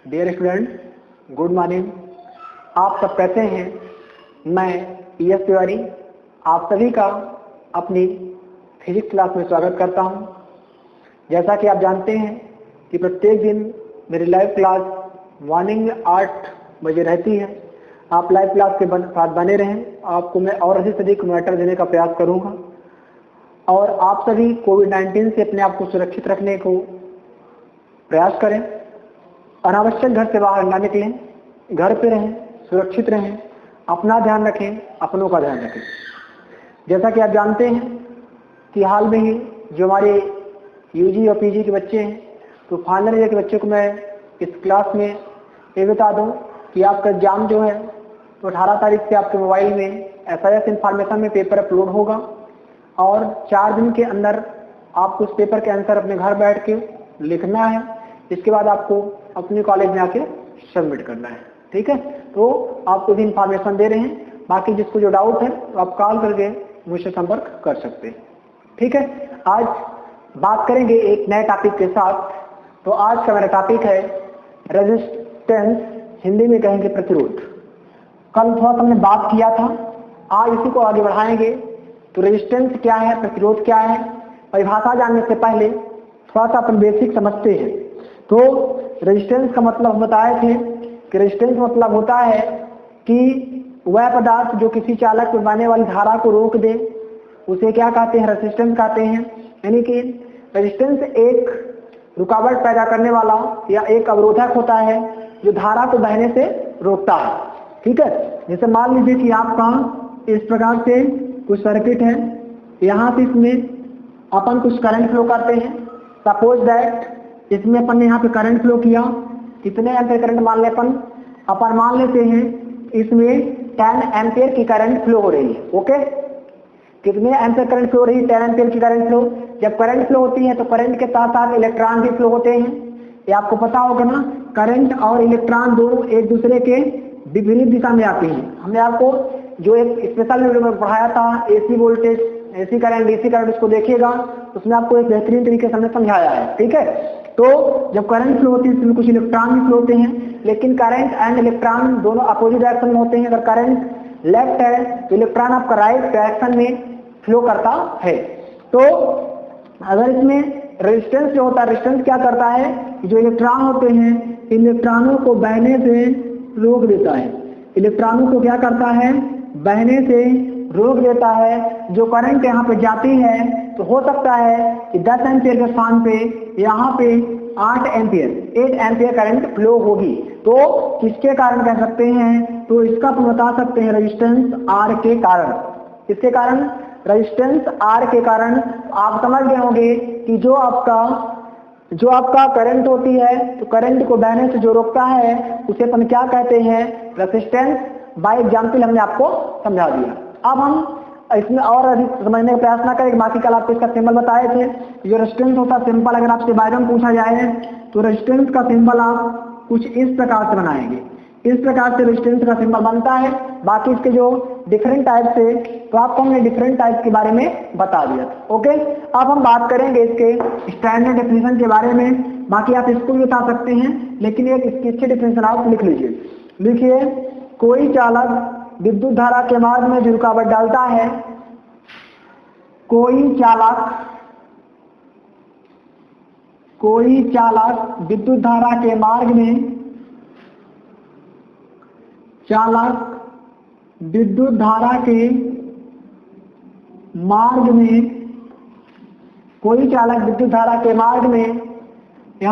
Dear student, good morning. आप सब कैसे हैं? मैं PS तिवारी आप सभी का अपनी फिजिक्स क्लास में स्वागत करता हूं। जैसा कि आप जानते हैं कि प्रत्येक दिन मेरी लाइव क्लास मॉर्निंग में 8 बजे रहती है। आप लाइव क्लास के साथ बने रहें। आपको मैं और अधिक से अधिक मॉनिटर देने का प्रयास करूंगा और आप सभी कोविड-19 से अपने आप को सुरक्षित रखने को प्रयास करें। अनावश्यक घर से बाहर ना निकलें, घर पे रहें, सुरक्षित रहें, अपना ध्यान रखें, अपनों का ध्यान रखें। जैसा कि आप जानते हैं कि हाल में ही जो हमारे UG और PG के बच्चे हैं, तो फाइनल ईयर के बच्चों को मैं इस क्लास में ये बता दूं कि आपका एग्जाम जो है तो 18 तारीख से आपके मोबाइल में SIS इन्फॉर्मेशन में पेपर अपलोड होगा और 4 दिन के अंदर आपको उस पेपर के आंसर अपने घर बैठ के लिखना है। इसके बाद आपको अपने कॉलेज में आके सबमिट करना है। ठीक है, तो आपको भी इन्फॉर्मेशन दे रहे हैं। बाकी जिसको जो डाउट है तो आप कॉल करके मुझसे संपर्क कर सकते हैं। ठीक है, आज बात करेंगे एक नए टॉपिक के साथ। तो आज का मेरा टॉपिक है रेजिस्टेंस, हिंदी में कहेंगे प्रतिरोध। कल थोड़ा सा हमने बात किया था, आज इसी को आगे बढ़ाएंगे। तो रेजिस्टेंस क्या है, प्रतिरोध क्या है, परिभाषा जानने से पहले थोड़ा सा अपन बेसिक समझते हैं। तो रेजिस्टेंस का मतलब हम बताए थे कि रेजिस्टेंस मतलब होता है कि वह पदार्थ जो किसी चालक में बहने वाली धारा को रोक दे, उसे क्या कहते हैं, रेजिस्टेंस कहते हैं। यानी कि रेजिस्टेंस एक रुकावट पैदा करने वाला या एक अवरोधक होता है जो धारा को बहने से रोकता है। ठीक है, जैसे मान लीजिए कि आपका इस प्रकार से कुछ सर्किट है, यहाँ से इसमें अपन कुछ करंट फ्लो करते हैं। सपोज दैट इसमें अपन ने यहाँ पे करंट फ्लो किया, कितने एम्पियर करंट मान ले अपन मान लेते हैं इसमें 10 एम्पियर की करंट फ्लो हो रही है। ओके, कितने एम्पियर करंट फ्लो हो रही है? 10 एम्पियर की करंट फ्लो। जब करंट फ्लो होती है तो करंट के साथ साथ इलेक्ट्रॉन भी फ्लो होते हैं। ये आपको पता होगा ना, करंट और इलेक्ट्रॉन दोनों एक दूसरे के विपरीत दिशा में आते हैं। हमने आपको जो एक स्पेशल वीडियो में पढ़ाया था AC voltage, AC current, DC current, उसको देखिएगा, उसमें आपको एक बेहतरीन तरीके से हमने समझाया है। ठीक है, तो जब करंट फ्लो होती है इसमें कुछ इलेक्ट्रॉन भी फ्लो होते हैं, लेकिन करंट एंड इलेक्ट्रॉन दोनों अपोजिट डायरेक्शन में होते हैं। अगर करंट लेफ्ट है तो इलेक्ट्रॉन आपका राइट डायरेक्शन में फ्लो करता है। तो अगर इसमें रेजिस्टेंस जो होता है, रेजिस्टेंस क्या करता है कि जो इलेक्ट्रॉन होते हैं, इलेक्ट्रॉनों को बहने से रोक देता है। इलेक्ट्रॉनों को क्या करता है, बहने से रोक देता है। जो करंट यहाँ पे जाती है तो हो सकता है कि 10 एम्पियर के स्थान पे यहाँ पे 8 एम्पियर करंट फ्लो होगी। तो किसके कारण कह सकते हैं? तो इसका हम बता सकते हैं रेजिस्टेंस R के कारण। इसके कारण रेजिस्टेंस R के कारण आप समझ गए होंगे कि जो आपका करंट होती है, तो करंट को बहने से जो रोकता है उसे अपन क्या कहते हैं, रेजिस्टेंस। बाय एग्जाम्पल हमने आपको समझा दिया। अब हम इसमें और अधिक समझने का प्रयास ना करें। बाकी कल आपको इसका सिंबल बताए थे। जो रेजिस्टेंस होता है सिंबल, अगर आपसे बारे में पूछा जाए तो रेजिस्टेंस का सिंबल आप कुछ इस प्रकार से बनाएंगे। इस प्रकार से रेजिस्टेंस का सिंबल बनता है। बाकी इसके जो डिफरेंट टाइप से, तो आपको हमने डिफरेंट टाइप के बारे में बता दिया। ओके, अब हम बात करेंगे इसके स्टैंडर्ड डेफिनेशन के बारे में। बाकी आप इसको भी बता सकते हैं, लेकिन एक इसकी अच्छी डेफिनेशन आप लिख लीजिए। लिखिए, कोई चालक विद्युत धारा के मार्ग में जो रुकावट डालता है, कोई चालक विद्युत धारा के मार्ग में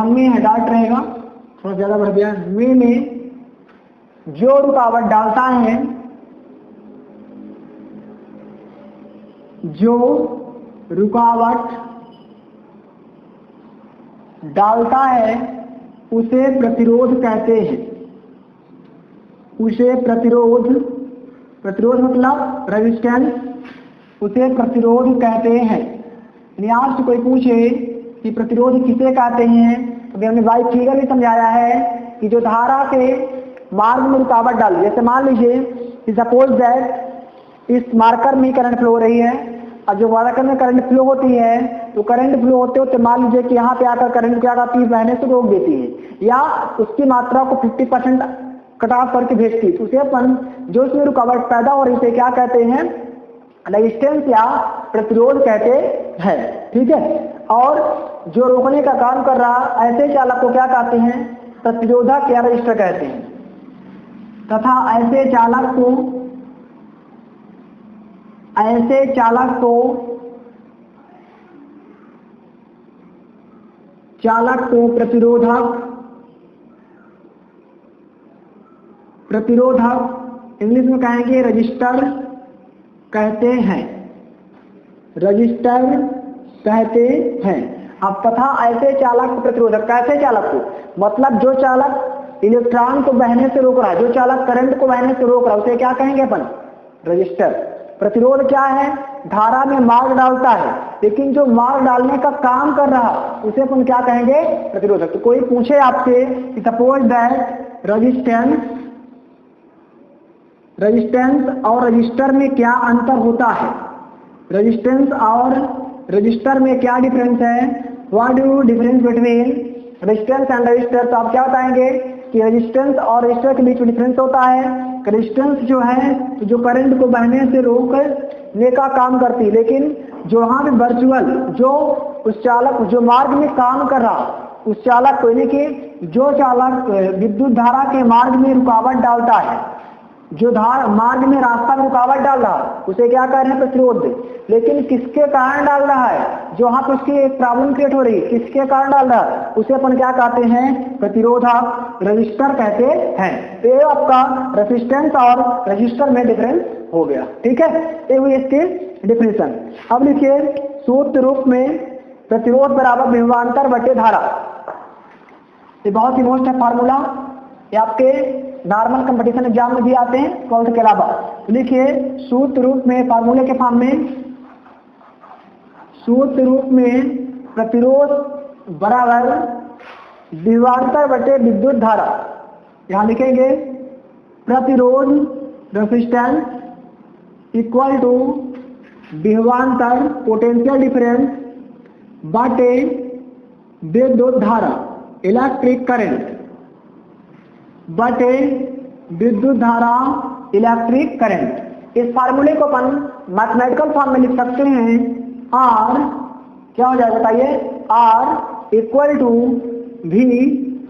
में है, डाट रहेगा, थोड़ा ज्यादा बढ़ गया, में जो रुकावट डालता है उसे प्रतिरोध कहते हैं। उसे प्रतिरोध मतलब रेजिस्टेंस, उसे प्रतिरोध कहते हैं। यानी आपसे कोई पूछे कि प्रतिरोध किसे कहते हैं, तो हमने बाई फिगर भी समझाया है कि जो धारा के मार्ग में रुकावट डाली। जैसे मान लीजिए कि सपोज दैट इस मार्कर में करंट फ्लो हो रही है, और जो मार्कर में करंट फ्लो होती है तो करंट फ्लो होते होते मान लीजिए कि यहाँ पे आकर करंट क्या करती है, बहने से रोक देती है या उसकी मात्रा को 50% कट ऑफ करके भेजती है, तो उसे अपन जो उसमें रुकावट पैदा हो रही है क्या कहते हैं, रेजिस्टेंस या प्रतिरोध कहते हैं। ठीक है, और जो रोकने का काम कर रहा ऐसे चालक को क्या कहते हैं, प्रतिरोधक या रजिस्टर कहते हैं, तथा ऐसे चालक को प्रतिरोधक इंग्लिश में कहेंगे रजिस्टर कहते हैं, अब तथा ऐसे चालक को प्रतिरोधक, कैसे चालक को, मतलब जो चालक इलेक्ट्रॉन को बहने से रोक रहा है, जो चालक करंट को बहने से रोक रहा है उसे क्या कहेंगे अपन, रजिस्टर। प्रतिरोध क्या है, धारा में मार्ग डालता है, लेकिन जो मार्ग डालने का काम कर रहा उसे अपन क्या कहेंगे, प्रतिरोधक। तो कोई पूछे आपसे कि सपोज दैट रेजिस्टेंस और रजिस्टर में क्या अंतर होता है, रेजिस्टेंस और रजिस्टर में क्या डिफरेंस है, what do difference between resistance and register. तो आप क्या बताएंगे कि रेजिस्टेंस और रजिस्टर के बीच में डिफरेंस होता है। रेजिस्टेंस जो है तो जो करंट को बहने से रोकने का काम करती है, लेकिन जो वहां पे वर्चुअल जो उस चालक जो मार्ग में काम कर रहा उस चालक को, यानी कि जो चालक विद्युत धारा के मार्ग में रुकावट डालता है, जो मार्ग में रास्ता में रुकावट डाल रहा उसे क्या कह रहे हैं, प्रतिरोध। लेकिन किसके कारण डाल रहा है, जो वहां पर उसकी एक प्रॉब्लम क्रिएट हो रही है, किसके कारण डाल रहा है, उसे अपन क्या कहते हैं, प्रतिरोधक, रजिस्टर कहते हैं। तो ये आपका रेजिस्टेंस और रजिस्टर में डिफरेंस हो गया। ठीक है, ये हुई इसकी डिफिनेशन। अब लिखिए सूत्र रूप में प्रतिरोध बराबर विभवांतर बटे धारा। ये बहुत ही मोस्ट है फार्मूला, ये आपके नॉर्मल कंपटीशन एग्जाम में भी आते हैं 12th के अलावा। लिखिए सूत्र रूप में, फार्मूले के फॉर्म में, सूत्र रूप में प्रतिरोध बराबर विभवांतर बटे विद्युत धारा। यहां लिखेंगे प्रतिरोध रेजिस्टेंस इक्वल टू विभवांतर पोटेंशियल डिफरेंस बटे विद्युत धारा, इलेक्ट्रिक करंट बटे विद्युत धारा, इलेक्ट्रिक करंट। इस फार्मूले को अपन मैथमेटिकल फॉर्म में लिख सकते हैं, आर क्या हो जाएगा बताइए, R equal to V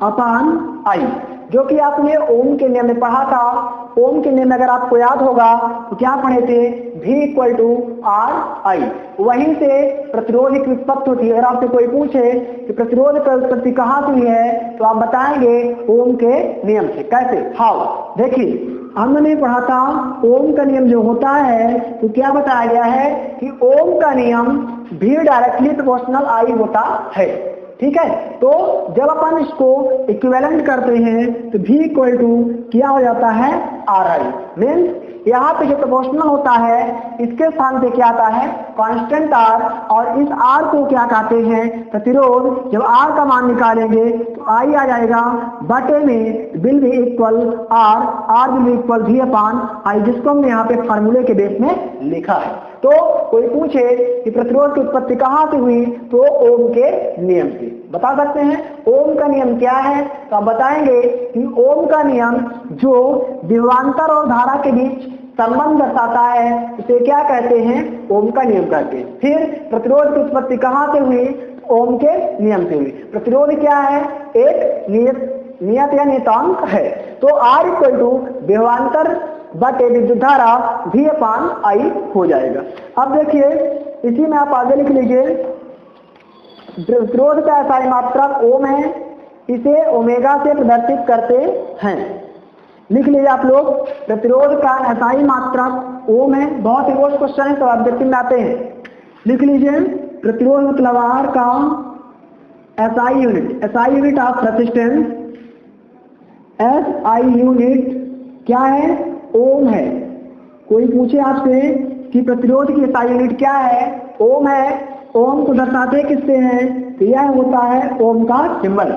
upon I, जो कि आपने ओम के नियम में पढ़ा था। ओम के नियम अगर आपको याद होगा तो क्या पढ़े थे, V equal to R I. वहीं से प्रतिरोध की उत्पत्ति होती है। अगर आपसे कोई पूछे कि प्रतिरोध की उत्पत्ति कहाँ से हुई है तो आप बताएंगे ओम के नियम से। कैसे, हाउ, देखिए हमने पढ़ा था ओम का नियम जो होता है तो क्या बताया गया है कि ओम का नियम V डायरेक्टली प्रोपोर्शनल आई होता है। ठीक है, तो जब अपन इसको इक्विवेलेंट करते हैं तो V इक्वल टू क्या हो जाता है, आर आई। मीन्स यहाँ पे जो प्रोपोर्शनल होता है इसके स्थान पे क्या आता है, कांस्टेंट आर, और इस आर को क्या कहते हैं, प्रतिरोध। जब आर का मान निकालेंगे तो आई आ जाएगा बटे में will be equal R will be equal V upon I, जिसको हमने यहाँ पे फार्मूले के बेस में लिखा है। तो कोई पूछे कि प्रतिरोध की उत्पत्ति कहाँ से हुई तो ओम के नियम से बता सकते हैं। ओम का नियम क्या है तो आप बताएंगे कि ओम का नियम जो विभवांतर और धारा के बीच संबंध दर्शाता है उसे क्या कहते हैं, ओम का नियम कहते हैं। फिर प्रतिरोध की उत्पत्ति कहाँ से हुई, ओम के नियम से हुई। प्रतिरोध क्या है, एक नियत या नियतांक है। तो आर इक्वल टू विभवांतर बटे विद्युत धारा V अपॉन आई हो जाएगा। अब देखिए इसी में आप आगे लिख लीजिए, प्रतिरोध का एसआई मात्रक ओम है, इसे ओमेगा से प्रदर्शित करते हैं। लिख लीजिए आप लोग, प्रतिरोध का एसआई मात्रक ओम है। बहुत ही रोज क्वेश्चन है, तो ऑब्जेक्टिव में आते हैं। लिख लीजिए प्रतिरोध मतलब आर का SI unit, SI unit of resistance, SI unit क्या है, ओम है। कोई पूछे आपसे कि प्रतिरोध की एसआई यूनिट क्या है, ओम है। ओम को दर्शाते किससे हैं, तो यह होता है ओम का सिंबल।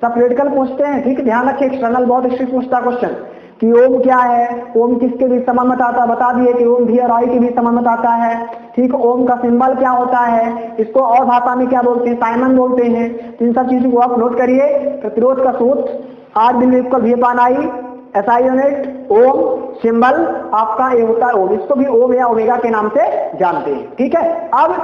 सब प्रैक्टिकल पूछते हैं, ठीक है, ध्यान रखिए, एक्सटर्नल बहुत स्ट्रिक्ट पूछता क्वेश्चन। कि ओम क्या है, ओम किसके बीच समानता आता है, बता दिए कि ओम भी और आई के बीच समानता आता है। ठीक, ओम का सिंबल क्या होता है, इसको और भाषा में क्या बोलते हैं, साइमन बोलते हैं। तो इन सब चीजों को आप नोट करिए। प्रतिरोध का सूत्र R बिंदु equal V upon I, SI unit Om, symbol आपका ये होता है ओम, इसको भी ओम या ओमेगा के नाम से जानते हैं। ठीक है, अब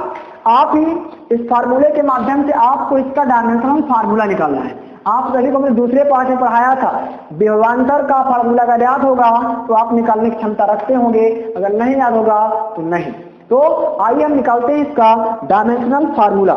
आप ही इस फार्मूले के माध्यम से आपको इसका डायमेंशनल फार्मूला निकालना है। आप सभी को मैंने दूसरे पार्ट में पढ़ाया था, विभवांतर का फार्मूला अगर याद होगा तो आप निकालने की क्षमता रखते होंगे, अगर नहीं याद होगा तो नहीं। तो आइए हम निकालते हैं इसका डायमेंशनल फार्मूला।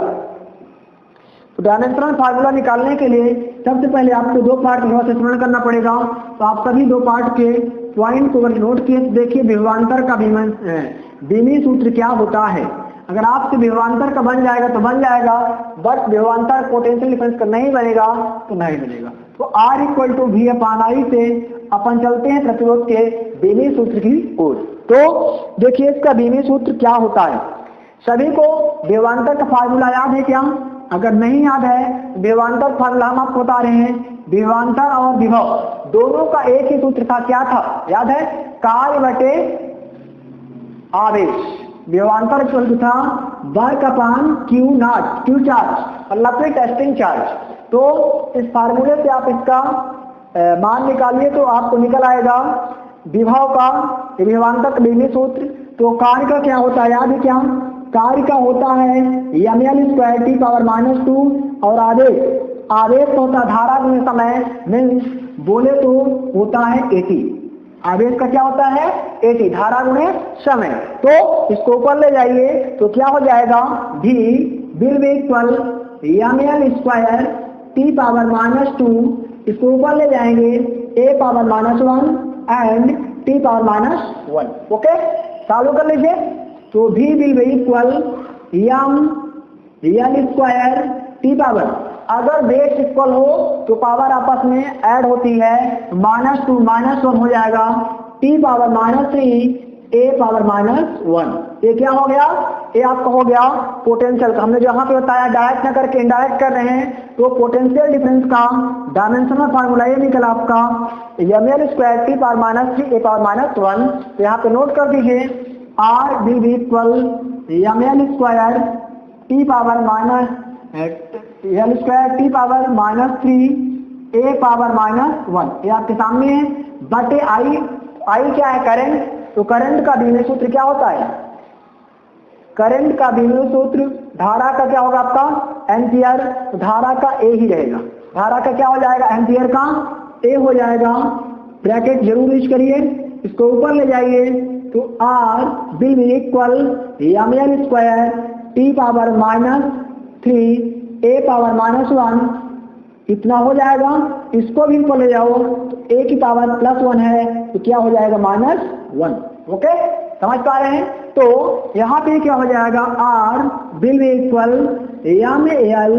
तो डायमेंशनल फार्मूला निकालने के लिए सबसे पहले आपको दो पार्ट से स्मरण करना पड़ेगा। तो आप सभी दो पार्ट के पॉइंट को नोट किए, देखिए विभवांतर का बीमी सूत्र क्या होता है। अगर आपसे विभवांतर का बन जाएगा तो बन जाएगा, बट विभवांतर पोटेंशियल डिफरेंस का नहीं बनेगा तो नहीं बनेगा। तो R equal to V upon I से अपन चलते हैं प्रतिरोध के बीमी सूत्र की ओर। तो देखिए इसका बीमी सूत्र क्या होता है। सभी को विभवांतर का फार्मूला याद है क्या? अगर नहीं याद है, विभवांतर फार्मूला हम आपको बता रहे हैं। विभवांतर और विभव दोनों का एक ही सूत्र था, क्या था याद है? कार्य बटे आवेश। विभवांतर था work upon Q not, Q charge मतलब टेस्टिंग चार्ज। तो इस फार्मूले से आप इसका मान निकालिए तो आपको निकल आएगा विभव का विभवांतर का बीमी सूत्र। तो कार्य का क्या होता है याद है क्या? कार्य का होता है ml स्क्वायर टी पावर -2 और आवेश तो होता धारा गुणे समय, मीन्स बोले तो होता है 80। आवेश का क्या होता है 80, धारा गुणे समय। तो इसको ऊपर ले जाइए तो क्या हो जाएगा, V will be equal ml square T power -2, इसको ऊपर ले जाएंगे a power -1 and t power -1। Okay, चालू कर लीजिए। तो V will be equal ml square T power, अगर बेस इक्वल हो तो पावर आपस में ऐड होती है, -2 -1 हो जाएगा, t पावर -3 a पावर -1। ये क्या हो गया? ये आपका हो गया पोटेंशियल का। हमने जहां पे बताया डायरेक्ट न करके इनडायरेक्ट कर रहे हैं, तो पोटेंशियल डिफरेंस का डायमेंशनल फार्मूला ये निकला आपका ml square T power -3 a power -1। तो यहाँ पे नोट कर दीजिए R will be equal ml square T power L square T power -3 a power -1, ये आपके सामने है, बटे I क्या है? करंट। तो करंट का बीमी सूत्र क्या होता है? करंट का बीमी सूत्र धारा का क्या होगा आपका? एम्पियर। तो धारा का A ही रहेगा, धारा का क्या हो जाएगा? एम्पियर का A हो जाएगा। ब्रैकेट जरूर यूज करिए, इसको ऊपर ले जाइए तो R will be equal ml square T power -3 a power -1, इतना हो जाएगा। इसको भी ऊपर ले जाओ तो a की पावर +1 है, तो क्या हो जाएगा? -1। ओके, समझ पा रहे हैं? तो यहाँ पे क्या हो जाएगा? R will be equal ml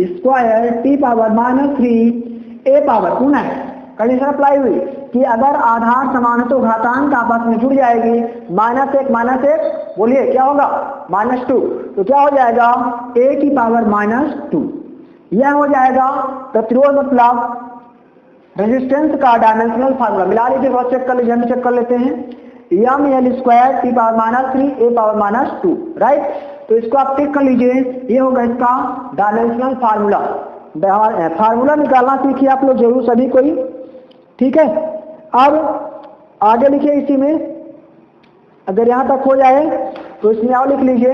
square T power -3 a power, सुना है कंडीशन अप्लाई हुई कि अगर आधार समान है तो घातांक आपस में जुड़ जाएगी, -1 बोलिए क्या होगा? -2। तो क्या हो जाएगा? a की पावर -2। यह हो जाएगा प्रतिरोध मतलब रेजिस्टेंस का डायमेंशनल फार्मूला। मिला लीजिए, क्रॉस चेक कर लीजिए, हम चेक कर लेते हैं। ml square T power -3 a power -2, right. तो इसको आप टिक कर लीजिए, ये होगा इसका डायमेंशनल फार्मूला। फार्मूला निकालना सीखिए आप लोग जरूर सभी कोई, ठीक है। अब आगे लिखिए इसी में, अगर यहां तक हो जाए तो इसमें और लिख लीजिए।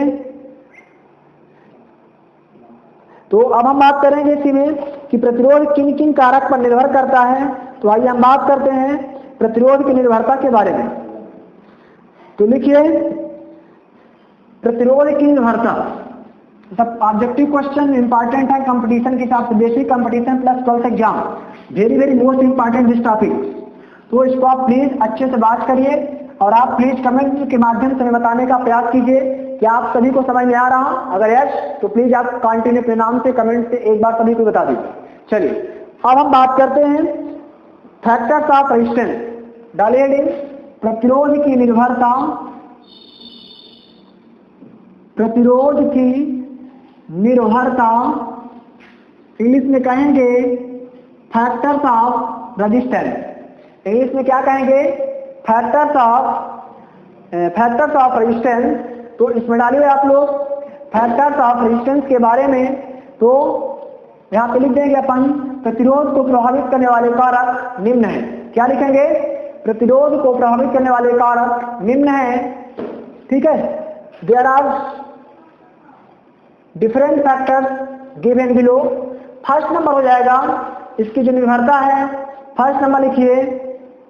तो अब हम बात करेंगे इसी में कि प्रतिरोध किन किन कारक पर निर्भर करता है। तो आइए हम बात करते हैं प्रतिरोध की निर्भरता के बारे में। तो लिखिए प्रतिरोध की निर्भरता, सब ऑब्जेक्टिव क्वेश्चन इंपॉर्टेंट है कंपटीशन के हिसाब से, basic competition plus 12th exam, very most important this topic. तो इसको आप प्लीज अच्छे से बात करिए और आप प्लीज कमेंट के माध्यम से बताने का प्रयास कीजिए कि आप सभी को समझ में आ रहा। अगर यस तो प्लीज आप कंटिन्यू अपने नाम से कमेंट से एक बार सभी को बता दीजिए। चलिए अब हम बात करते हैं फैक्टर्स ऑफ रेजिस्टेंस। डालिए प्रतिरोध की निर्भरता, प्रतिरोध की निर्भरता इंग्लिश में कहेंगे फैक्टर्स ऑफ रेजिस्टेंस। इंग्लिश में क्या कहेंगे, फैक्टर्स ऑफ रेजिस्टेंस। तो इसमें डालिए आप लोग फैक्टर्स ऑफ रेजिस्टेंस के बारे में। तो यहाँ पे लिख देंगे अपन, प्रतिरोध को प्रभावित करने वाले कारक निम्न है। क्या लिखेंगे, प्रतिरोध को प्रभावित करने वाले कारक निम्न है। ठीक है, there are different factors given below. First number हो जाएगा इसकी जो निर्भरता है, फर्स्ट नंबर लिखिए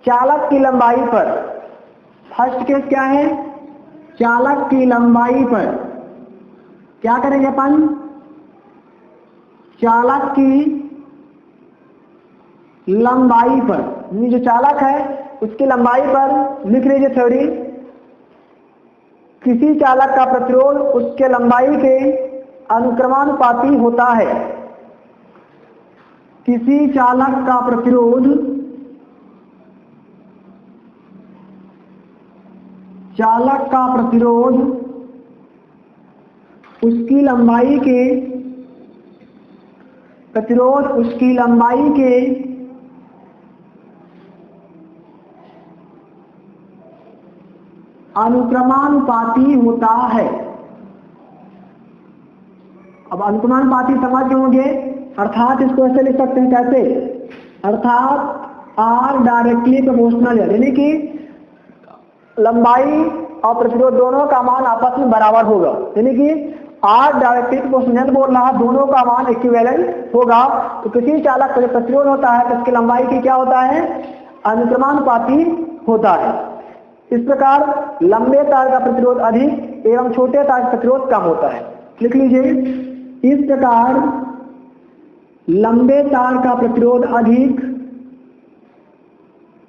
चालक की लंबाई पर। फर्स्ट केस क्या है, चालक की लंबाई पर। क्या करेंगे अपन, चालक की लंबाई पर, ये जो चालक है उसकी लंबाई पर लिख लीजिए थ्योरी। किसी चालक का प्रतिरोध उसके लंबाई के अनुक्रमानुपाती होता है। किसी चालक का प्रतिरोध उसकी लंबाई के अनुक्रमानुपाती होता है। अब अनुक्रमानुपाती समझ गए होंगे, अर्थात इसको ऐसे लिख सकते हैं, कैसे, अर्थात आर डायरेक्टली प्रोपोर्शनल है, यानी कि लंबाई और प्रतिरोध दोनों का मान आपस में बराबर होगा। यानी कि आर डायरेक्टली प्रोपोर्शनल बोल रहा, दोनों का मान इक्विवेलेंट होगा। तो किसी चालक का जो प्रतिरोध होता है तो उसकी लंबाई की क्या होता है, अनुक्रमानुपाती होता है। इस प्रकार लंबे तार का प्रतिरोध अधिक एवं छोटे तार का प्रतिरोध कम होता है। लिख लीजिए, इस प्रकार लंबे तार का प्रतिरोध अधिक,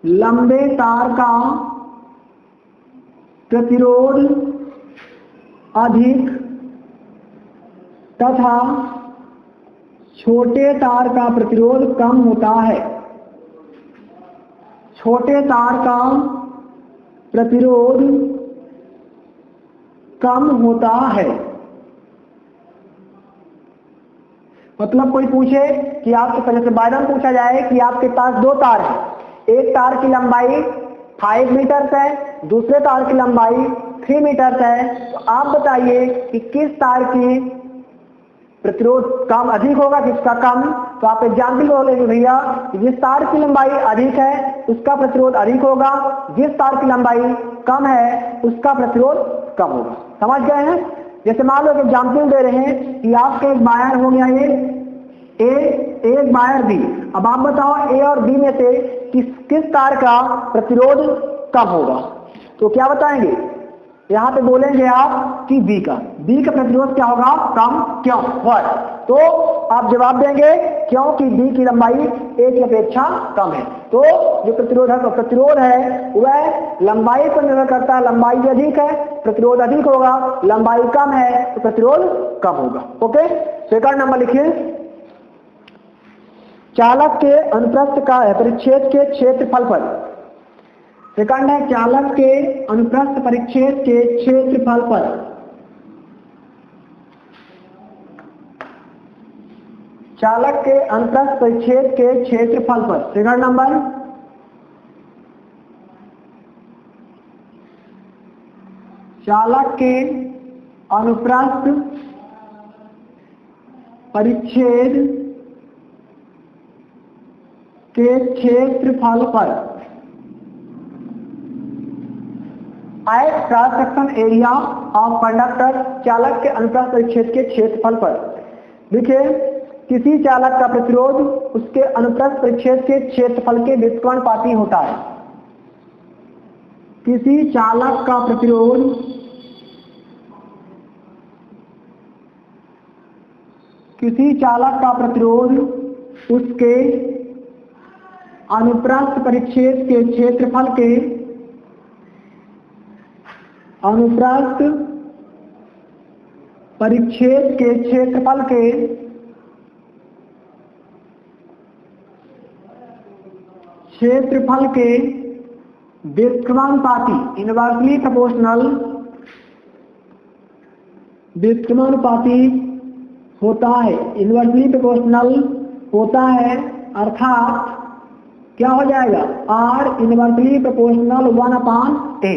लंबे तार का प्रतिरोध अधिक तथा छोटे तार का प्रतिरोध कम होता है। छोटे तार का प्रतिरोध कम होता है। मतलब कोई पूछे कि आपके, जैसे बायरन पूछा जाए कि आपके पास दो तार हैं, एक तार की लंबाई 5 मीटर है, दूसरे तार की लंबाई 3 मीटर है, तो आप बताइए कि किस तार की प्रतिरोध कम अधिक होगा, किसका कम। तो आप एग्जाम्पल बोलेंगे भैया जिस तार की लंबाई अधिक है उसका प्रतिरोध अधिक होगा, जिस तार की लंबाई कम है उसका प्रतिरोध कम होगा। समझ गए हैं। जैसे मान लो एग्जाम्पल दे रहे हैं कि आपके एक वायर हो गया एक वायर बी। अब आप बताओ ए और बी में से किस तार का प्रतिरोध कम होगा। तो क्या बताएंगे, यहाँ पे बोलेंगे आप कि बी का प्रतिरोध क्या होगा, कम। क्यों, व्हाई। तो आप जवाब देंगे क्योंकि बी की लंबाई ए की अपेक्षा कम है। तो जो प्रतिरोध है वह लंबाई पर निर्भर करता है। लंबाई अधिक है प्रतिरोध अधिक होगा, लंबाई कम है तो प्रतिरोध कम होगा। ओके, सेकंड नंबर लिखिए, चालक के अनुप्रस्थ का परिच्छेद के क्षेत्रफल पर। सेकंड है चालक के अनुप्रस्थ परिच्छेद के क्षेत्रफल पर। चालक के अनुप्रस्थ परिच्छेद के क्षेत्रफल पर। सेकंड नंबर, चालक के अनुप्रस्थ परिच्छेद के क्षेत्रफल पर। Cross section area of conductor, चालक के अनुप्रस्थ परिच्छेद के क्षेत्रफल पर। देखिए, किसी चालक का प्रतिरोध उसके अनुप्रस्थ परिच्छेद के क्षेत्रफल के व्युत्क्रमानुपाती होता है। किसी चालक का प्रतिरोध उसके अनुप्रस्थ परिच्छेद के क्षेत्रफल के क्षेत्रफल के व्युत्क्रमानुपाती, इनवर्सली प्रोपोर्शनल होता है। इनवर्सली प्रोपोर्शनल होता है, अर्थात क्या हो जाएगा, R inversely proportional 1/a।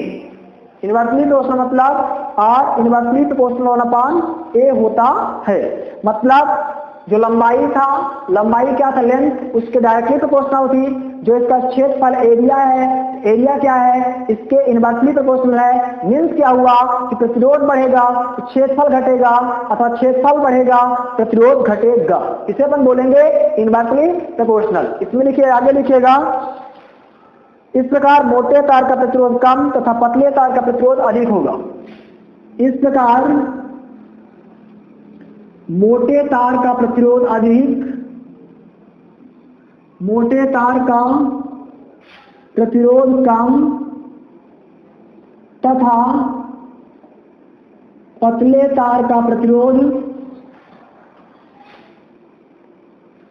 Inversely proportional मतलब आर इनवर्सली प्रोपोर्शनल 1/a होता है। मतलब जो लंबाई था, लंबाई क्या था, लेंथ, उसके डायरेक्टली प्रोपोर्शनल थी। जो इसका क्षेत्रफल एरिया है, एरिया क्या है, इसके इनवर्सली प्रोपोर्शनल है। मीन्स क्या हुआ कि प्रतिरोध बढ़ेगा तो क्षेत्रफल घटेगा, अथवा क्षेत्रफल बढ़ेगा प्रतिरोध घटेगा। इसे अपन बोलेंगे इनवर्सली प्रोपोर्शनल। इसमें लिखिए, आगे लिखिएगा, इस प्रकार मोटे तार का प्रतिरोध कम तथा पतले तार का प्रतिरोध अधिक होगा। इस प्रकार मोटे तार का प्रतिरोध अधिक, मोटे तार का प्रतिरोध कम तथा पतले तार का प्रतिरोध,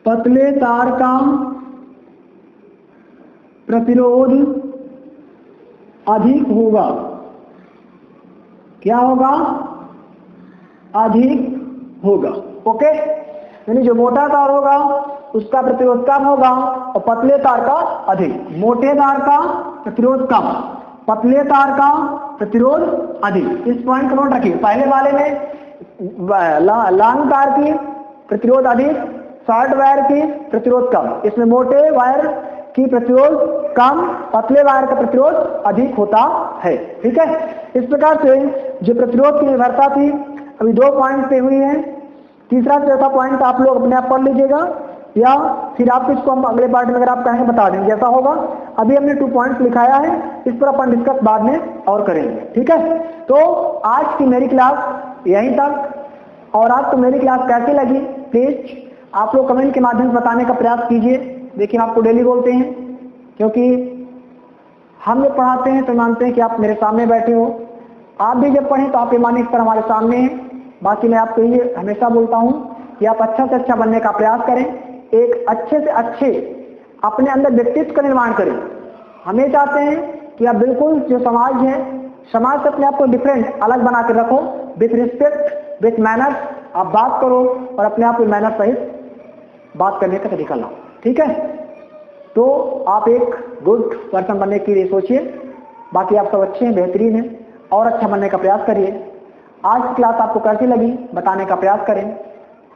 पतले तार का प्रतिरोध अधिक होगा। क्या होगा, अधिक होगा। ओके, यानी जो मोटा तार होगा उसका प्रतिरोध कम होगा और पतले तार का अधिक। मोटे तार का प्रतिरोध कम, पतले तार का प्रतिरोध अधिक। इस पॉइंट को नोट रखिए। पहले वाले में लॉन्ग तार की प्रतिरोध अधिक, शॉर्ट वायर की प्रतिरोध कम। इसमें मोटे वायर की प्रतिरोध कम, पतले वायर का प्रतिरोध अधिक होता है। ठीक है, इस प्रकार से जो प्रतिरोध की निर्भरता थी अभी 2 पॉइंट पे हुई है। तीसरा चौथा पॉइंट आप लोग अपने आप पढ़ लीजिएगा, या फिर आप इसको हम अगले पार्ट में अगर आप कहेंगे बता देंगे, जैसा होगा। अभी हमने 2 पॉइंट्स लिखाया है, इस पर अपन डिस्कस बाद में और करेंगे। ठीक है, तो आज की मेरी क्लास यहीं तक। और आपको मेरी क्लास कैसी लगी प्लीज आप लोग कमेंट के माध्यम से बताने का प्रयास कीजिए। देखिए, आपको डेली बोलते हैं, क्योंकि हम जब पढ़ाते हैं तो मानते हैं कि आप मेरे सामने बैठे हो। आप भी जब पढ़ें तो आप ये माने पर हमारे सामने हैं। बाकी मैं आपको ये हमेशा बोलता हूँ कि आप अच्छा से अच्छा बनने का प्रयास करें, एक अच्छे से अच्छे अपने अंदर व्यक्तित्व का निर्माण करें। हम ये चाहते हैं कि आप बिल्कुल जो समाज है, समाज से अपने आप को डिफरेंट, अलग बना कर रखो। विथ रिस्पेक्ट, विथ मैनर्स आप बात करो और अपने आप को मैनर सहित बात करने का तरीका लाओ। ठीक है, तो आप एक गुड पर्सन बनने के लिए सोचिए। बाकी आप सब अच्छे हैं, बेहतरीन हैं, और अच्छा बनने का प्रयास करिए। आज की क्लास आपको कैसी लगी बताने का प्रयास करें।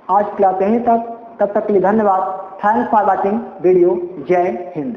आज क्लास यहीं तक, तब तक के लिए धन्यवाद। Thanks for watching video. जय हिंद।